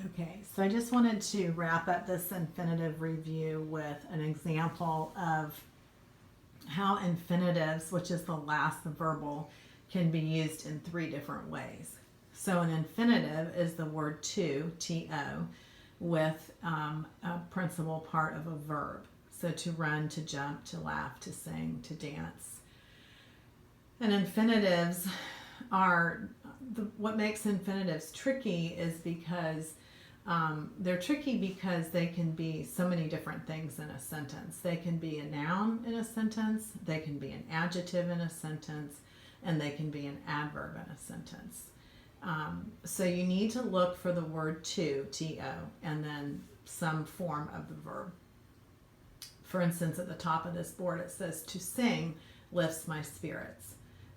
Okay, so I just wanted to wrap up this infinitive review with an example of how infinitives, which is the last verbal, can be used in three different ways. So an infinitive is the word to, with a principal part of a verb. So to run, to jump, to laugh, to sing, to dance. And infinitives are, what makes infinitives tricky is because they're tricky because they can be so many different things in a sentence. They can be a noun in a sentence, they can be an adjective in a sentence, and they can be an adverb in a sentence. So you need to look for the word to, and then some form of the verb. For instance, at the top of this board it says, to sing lifts my spirits.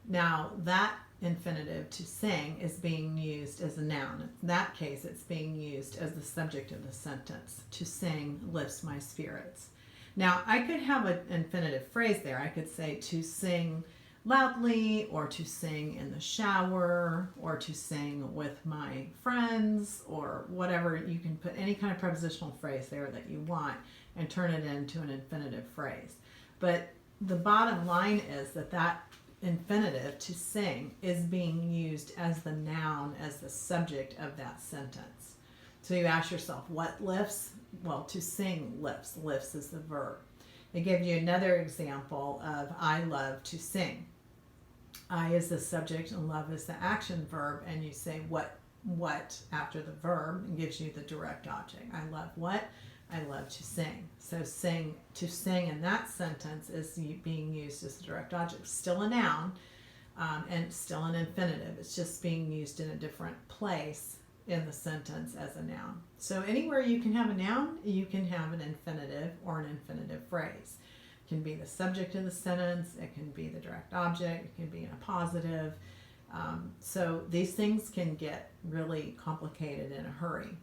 Now that infinitive to sing is being used as a noun. In that case, it's being used as the subject of the sentence. To sing lifts my spirits. Now, I could have an infinitive phrase there. I could say to sing loudly, or to sing in the shower, or to sing with my friends, or whatever. You can put any kind of prepositional phrase there that you want and turn it into an infinitive phrase. But the bottom line is that infinitive to sing is being used as the noun, as the subject of that sentence. So you ask yourself, what lifts? Well, to sing lifts. Lifts is the verb. They give you another example of I love to sing. I is the subject and love is the action verb, and you say what after the verb, and gives you the direct object. I love what? I love to sing. So to sing in that sentence is being used as the direct object. Still a noun, and still an infinitive. It's just being used in a different place in the sentence as a noun. So anywhere you can have a noun, you can have an infinitive or an infinitive phrase. It can be the subject of the sentence, it can be the direct object, it can be in a positive. So these things can get really complicated in a hurry.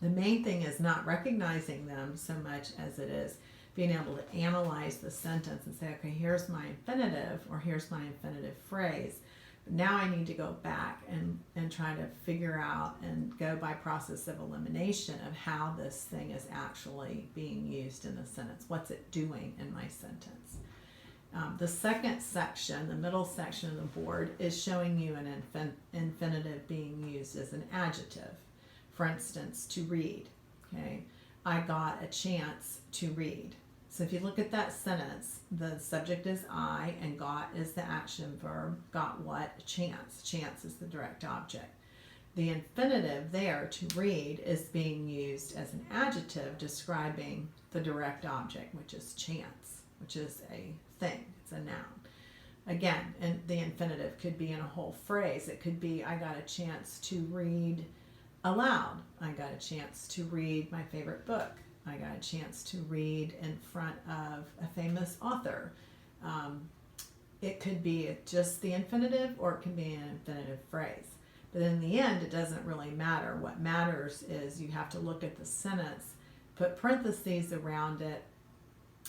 The main thing is not recognizing them so much as it is being able to analyze the sentence and say, okay, here's my infinitive, or here's my infinitive phrase. Now I need to go back and try to figure out and go by process of elimination of how this thing is actually being used in the sentence. What's it doing in my sentence? The second section, the middle section of the board, is showing you an infinitive being used as an adjective. For instance, to read. Okay, I got a chance to read. So if you look at that sentence, the subject is I and got is the action verb. Got what? A chance. Chance is the direct object. The infinitive there, to read, is being used as an adjective describing the direct object, which is chance, which is a thing. It's a noun. Again, and the infinitive could be in a whole phrase. It could be, I got a chance to read aloud. I got a chance to read my favorite book. I got a chance to read in front of a famous author. It could be just the infinitive, or it can be an infinitive phrase. But in the end, it doesn't really matter. What matters is you have to look at the sentence, put parentheses around it,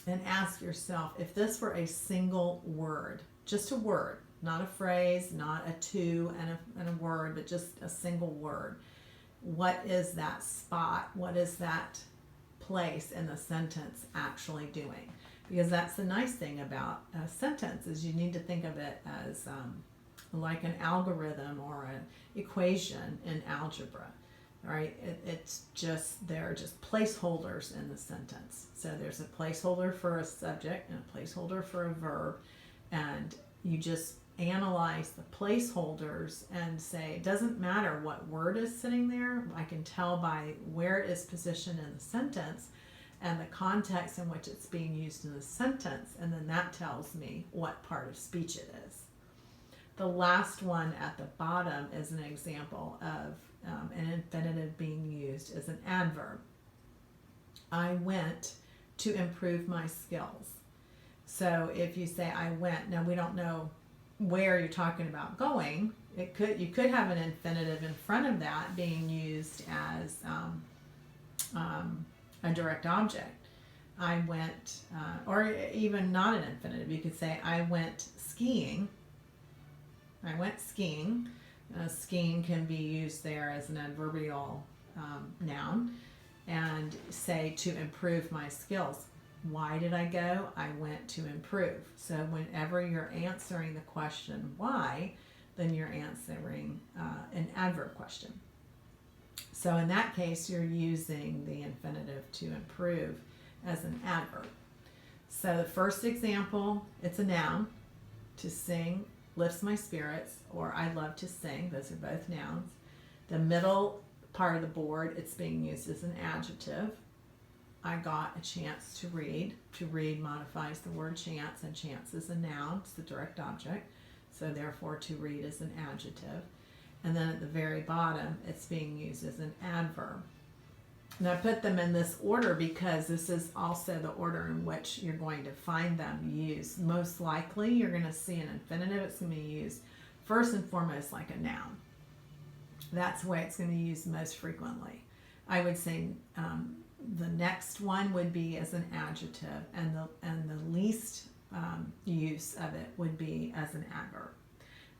and ask yourself, if this were a single word, just a word, not a phrase, not a to and a word, but just a single word, what is that spot? What is that place in the sentence actually doing? Because that's the nice thing about a sentence, is you need to think of it as like an algorithm or an equation in algebra. All right, it's just, they're just placeholders in the sentence. So there's a placeholder for a subject and a placeholder for a verb, and you just analyze the placeholders and say, it doesn't matter what word is sitting there. I can tell by where it is positioned in the sentence and the context in which it's being used in the sentence, and then that tells me what part of speech it is. The last one at the bottom is an example of an infinitive being used as an adverb. I went to improve my skills. So if you say I went, now we don't know where you're talking about going. You could have an infinitive in front of that being used as a direct object. I went, or even not an infinitive. You could say I went skiing. I went skiing. Skiing can be used there as an adverbial noun, and say to improve my skills. Why did I go? I went to improve. So whenever you're answering the question why, then you're answering an adverb question. So in that case, you're using the infinitive to improve as an adverb. So the first example, it's a noun. To sing lifts my spirits, or I love to sing. Those are both nouns. The middle part of the board, it's being used as an adjective. I got a chance to read. To read modifies the word chance, and chance is a noun. It's the direct object. So therefore, to read is an adjective. And then at the very bottom, it's being used as an adverb. And I put them in this order because this is also the order in which you're going to find them used. Most likely, you're going to see an infinitive. It's going to be used first and foremost like a noun. That's the way it's going to be used most frequently. I would say the next one would be as an adjective, and the least use of it would be as an adverb.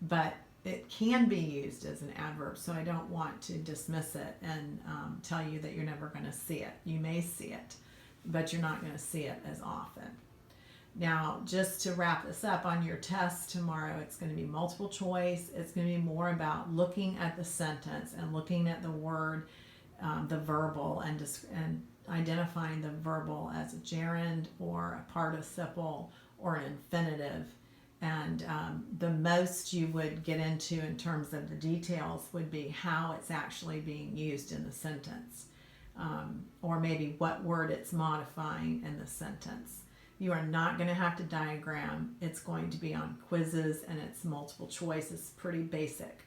But it can be used as an adverb, so I don't want to dismiss it and tell you that you're never going to see it. You may see it, but you're not going to see it as often. Now, just to wrap this up, on your test tomorrow, it's going to be multiple choice. It's going to be more about looking at the sentence and looking at the word, the verbal, and identifying the verbal as a gerund or a participle or an infinitive. And the most you would get into in terms of the details would be how it's actually being used in the sentence, or maybe what word it's modifying in the sentence. You are not going to have to diagram. It's going to be on quizzes, and it's multiple choice. It's pretty basic.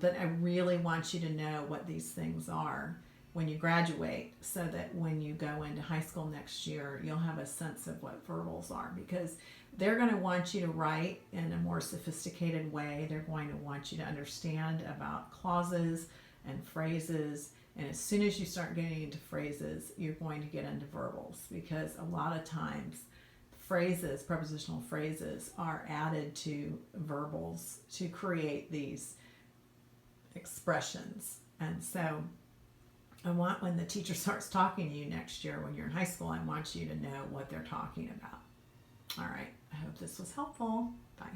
But I really want you to know what these things are when you graduate, so that when you go into high school next year, you'll have a sense of what verbals are, because they're going to want you to write in a more sophisticated way. They're going to want you to understand about clauses and phrases. And as soon as you start getting into phrases, you're going to get into verbals, because a lot of times phrases, prepositional phrases, are added to verbals to create these expressions. And so I want, when the teacher starts talking to you next year when you're in high school, I want you to know what they're talking about. All right. I hope this was helpful. Bye.